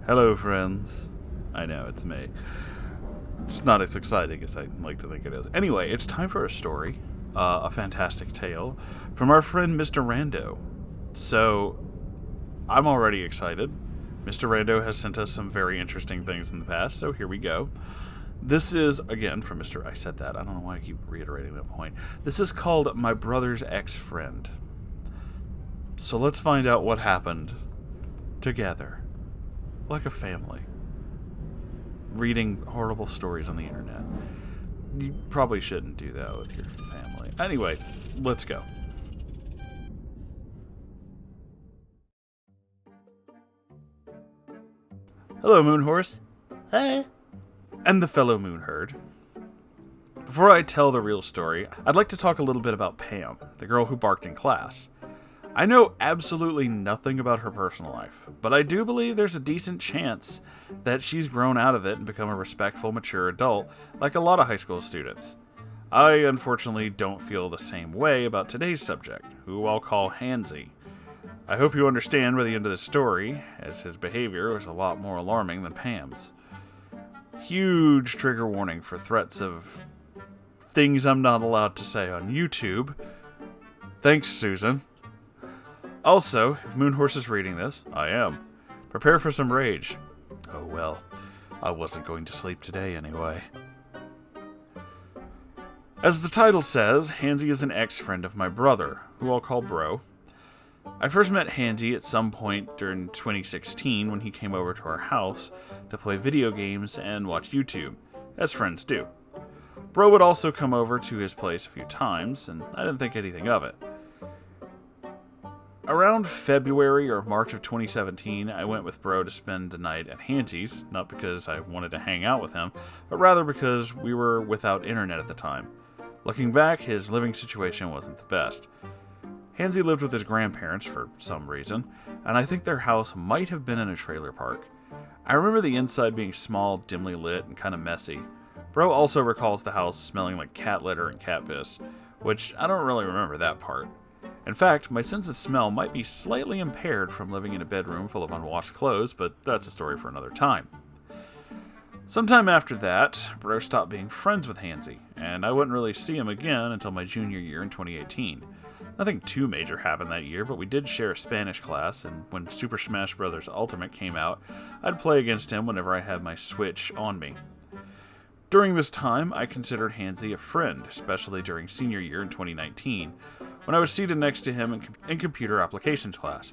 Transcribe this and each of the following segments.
Hello, friends. I know, it's me. It's not as exciting as I'd like to think it is. Anyway, it's time for a story, a fantastic tale, from our friend Mr. Rando. So, I'm already excited. Mr. Rando has sent us some very interesting things in the past, so here we go. This is, again, from Mr. I said that. I don't know why I keep reiterating that point. This is called My Brother's Ex-Friend. So let's find out what happened together. Like a family. Reading horrible stories on the internet. You probably shouldn't do that with your family. Anyway, let's go. Hello, Moonhorse. Hey. And the fellow Moonherd. Before I tell the real story, I'd like to talk a little bit about Pam, the girl who barked in class. I know absolutely nothing about her personal life, but I do believe there's a decent chance that she's grown out of it and become a respectful, mature adult, like a lot of high school students. I, unfortunately, don't feel the same way about today's subject, who I'll call Hansy. I hope you understand by the end of the story, as his behavior was a lot more alarming than Pam's. Huge trigger warning for threats of things I'm not allowed to say on YouTube. Thanks, Susan. Also, if Moonhorse is reading this, I am. Prepare for some rage. Oh well, I wasn't going to sleep today anyway. As the title says, Hansy is an ex-friend of my brother, who I'll call Bro. I first met Hansy at some point during 2016 when he came over to our house to play video games and watch YouTube, as friends do. Bro would also come over to his place a few times, and I didn't think anything of it. Around February or March of 2017, I went with Bro to spend the night at Hansy's, not because I wanted to hang out with him, but rather because we were without internet at the time. Looking back, his living situation wasn't the best. Hansy lived with his grandparents for some reason, and I think their house might have been in a trailer park. I remember the inside being small, dimly lit, and kind of messy. Bro also recalls the house smelling like cat litter and cat piss, which I don't really remember that part. In fact, my sense of smell might be slightly impaired from living in a bedroom full of unwashed clothes, but that's a story for another time. Sometime after that, Bro stopped being friends with Hansy, and I wouldn't really see him again until my junior year in 2018. Nothing too major happened that year, but we did share a Spanish class, and when Super Smash Bros. Ultimate came out, I'd play against him whenever I had my Switch on me. During this time, I considered Hansy a friend, especially during senior year in 2019, when I was seated next to him in computer applications class.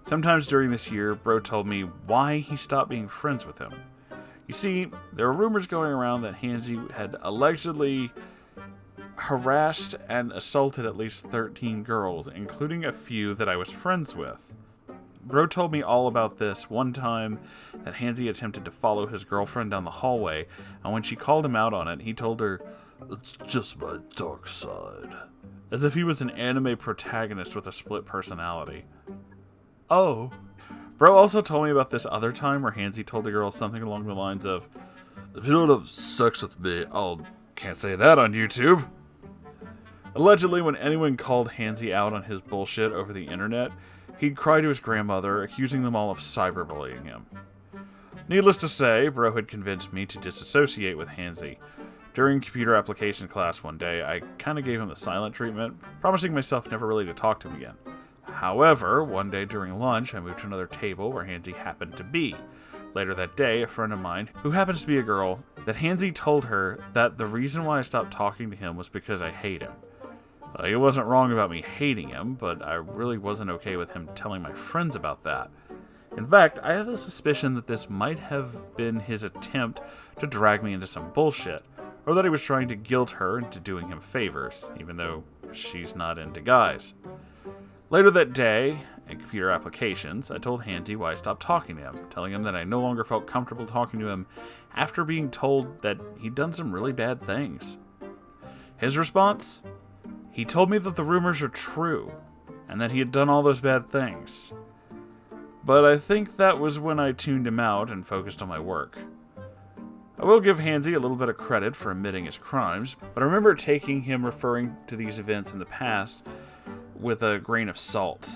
Sometimes during this year, Bro told me why he stopped being friends with him. You see, there were rumors going around that Hansy had allegedly harassed and assaulted at least 13 girls, including a few that I was friends with. Bro told me all about this one time that Hansy attempted to follow his girlfriend down the hallway, and when she called him out on it, he told her, "It's just my dark side." As if he was an anime protagonist with a split personality. Oh. Bro also told me about this other time where Hansy told a girl something along the lines of, "If you don't have sex with me, can't say that on YouTube." Allegedly, when anyone called Hansy out on his bullshit over the internet, he'd cry to his grandmother, accusing them all of cyberbullying him. Needless to say, Bro had convinced me to disassociate with Hansy. During computer application class one day, I kind of gave him the silent treatment, promising myself never really to talk to him again. However, one day during lunch, I moved to another table where Hansy happened to be. Later that day, a friend of mine, who happens to be a girl, that Hansy told her that the reason why I stopped talking to him was because I hate him. He wasn't wrong about me hating him, but I really wasn't okay with him telling my friends about that. In fact, I have a suspicion that this might have been his attempt to drag me into some bullshit, or that he was trying to guilt her into doing him favors, even though she's not into guys. Later that day, in computer applications, I told Hansy why I stopped talking to him, telling him that I no longer felt comfortable talking to him after being told that he'd done some really bad things. His response? He told me that the rumors are true, and that he had done all those bad things. But I think that was when I tuned him out and focused on my work. I will give Hansy a little bit of credit for admitting his crimes, but I remember taking him referring to these events in the past with a grain of salt.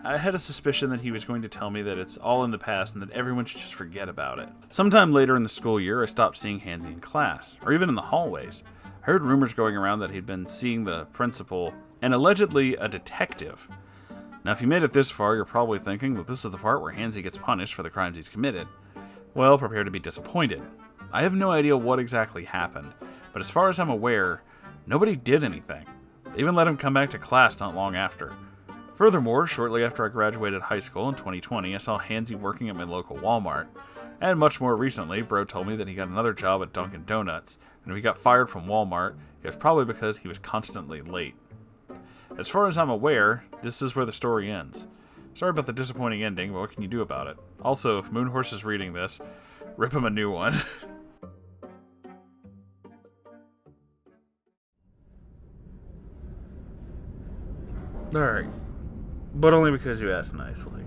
I had a suspicion that he was going to tell me that it's all in the past and that everyone should just forget about it. Sometime later in the school year, I stopped seeing Hansy in class, or even in the hallways. I heard rumors going around that he'd been seeing the principal and allegedly a detective. Now, if you made it this far, you're probably thinking that this is the part where Hansy gets punished for the crimes he's committed. Well, prepare to be disappointed. I have no idea what exactly happened, but as far as I'm aware, nobody did anything. They even let him come back to class not long after. Furthermore, shortly after I graduated high school in 2020, I saw Hansy working at my local Walmart. And much more recently, Bro told me that he got another job at Dunkin' Donuts, and if he got fired from Walmart, it was probably because he was constantly late. As far as I'm aware, this is where the story ends. Sorry about the disappointing ending, but what can you do about it? Also, if Moonhorse is reading this, rip him a new one. Alright. But only because you asked nicely.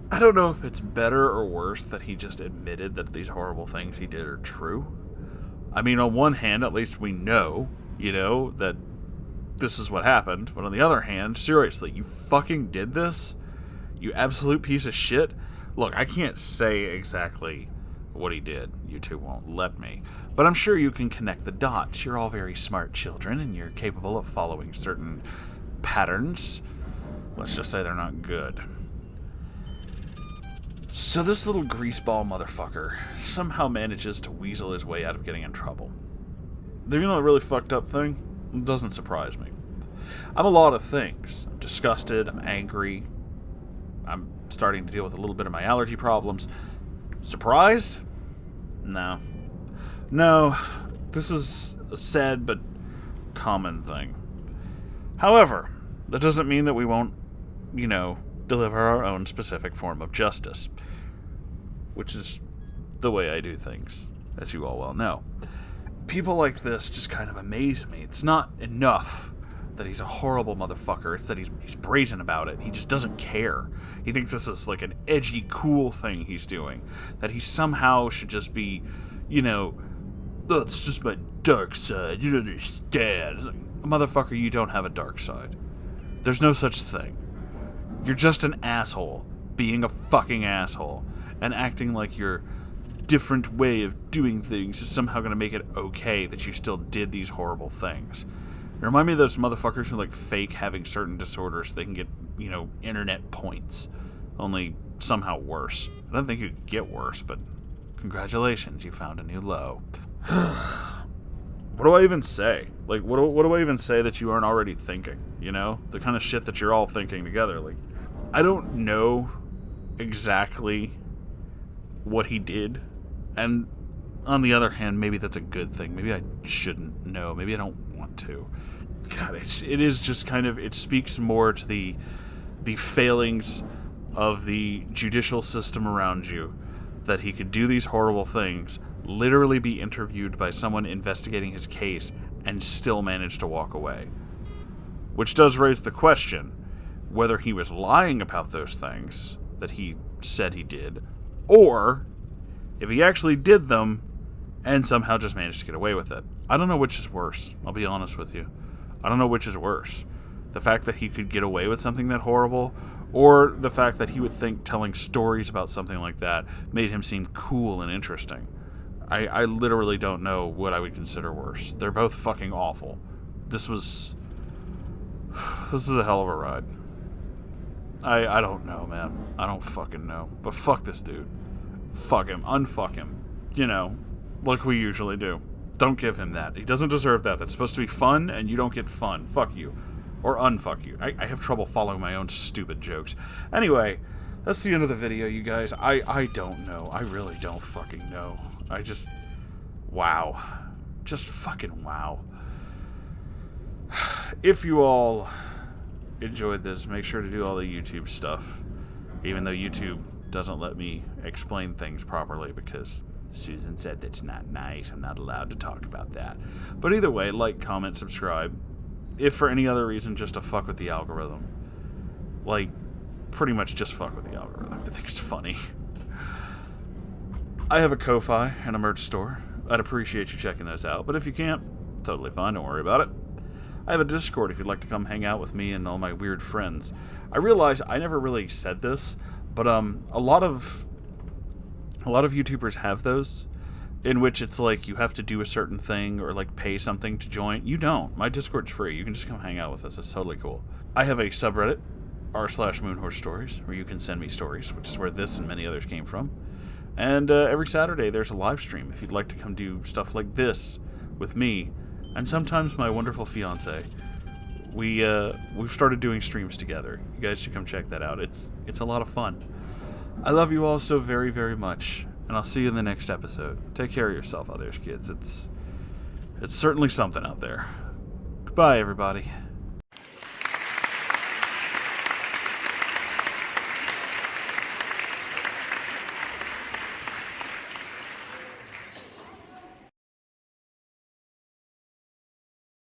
I don't know if it's better or worse that he just admitted that these horrible things he did are true. I mean, on one hand, at least we know, that this is what happened. But on the other hand, seriously, you fucking did this? You absolute piece of shit? Look, I can't say exactly what he did. You two won't let me. But I'm sure you can connect the dots. You're all very smart children, and you're capable of following certain patterns. Let's just say they're not good. So this little greaseball motherfucker somehow manages to weasel his way out of getting in trouble. Do you know the really fucked up thing? It doesn't surprise me. I'm a lot of things. I'm disgusted, I'm angry, I'm starting to deal with a little bit of my allergy problems. Surprised? No. No, this is a sad but common thing. However, that doesn't mean that we won't, deliver our own specific form of justice. Which is the way I do things, as you all well know. People like this just kind of amaze me. It's not enough that he's a horrible motherfucker. It's that he's brazen about it. He just doesn't care. He thinks this is like an edgy, cool thing he's doing. That he somehow should just be, it's just my dark side. You don't understand. It's like, motherfucker, you don't have a dark side. There's no such thing. You're just an asshole being a fucking asshole and acting like your different way of doing things is somehow going to make it okay that you still did these horrible things. You remind me of those motherfuckers who fake having certain disorders so they can get, internet points. Only somehow worse. I don't think you could get worse, but congratulations, you found a new low. What do I even say? What do I even say that you aren't already thinking? The kind of shit that you're all thinking together. I don't know exactly what he did. And on the other hand, maybe that's a good thing. Maybe I shouldn't know. Maybe I don't want to. God, it is just kind of, it speaks more to the failings of the judicial system around you that he could do these horrible things, literally be interviewed by someone investigating his case, and still manage to walk away. Which does raise the question whether he was lying about those things that he said he did, or if he actually did them and somehow just managed to get away with it. I don't know which is worse. I'll be honest with you. I don't know which is worse. The fact that he could get away with something that horrible, or the fact that he would think telling stories about something like that made him seem cool and interesting. I literally don't know what I would consider worse. They're both fucking awful. This is a hell of a ride. I don't know, man. I don't fucking know. But fuck this dude. Fuck him. Unfuck him. Like we usually do. Don't give him that. He doesn't deserve that. That's supposed to be fun, and you don't get fun. Fuck you. Or unfuck you. I have trouble following my own stupid jokes. Anyway, that's the end of the video, you guys. I don't know. I really don't fucking know. Wow. Just fucking wow. If you all enjoyed this, make sure to do all the YouTube stuff. Even though YouTube doesn't let me explain things properly because Susan said that's not nice. I'm not allowed to talk about that. But either way, like, comment, subscribe. If for any other reason, just to fuck with the algorithm. Pretty much just fuck with the algorithm. I think it's funny. I have a Ko-Fi and a merch store. I'd appreciate you checking those out. But if you can't, totally fine. Don't worry about it. I have a Discord if you'd like to come hang out with me and all my weird friends. I realize I never really said this, but a lot of YouTubers have those, in which it's like you have to do a certain thing or like pay something to join. You don't. My Discord's free. You can just come hang out with us. It's totally cool. I have a subreddit, r/Moonhorse Stories, where you can send me stories, which is where this and many others came from. And every Saturday there's a live stream if you'd like to come do stuff like this with me and sometimes my wonderful fiance. We've started doing streams together. You guys should come check that out. It's a lot of fun. I love you all so very, very much, and I'll see you in the next episode. Take care of yourself out there, kids. It's certainly something out there. Goodbye, everybody.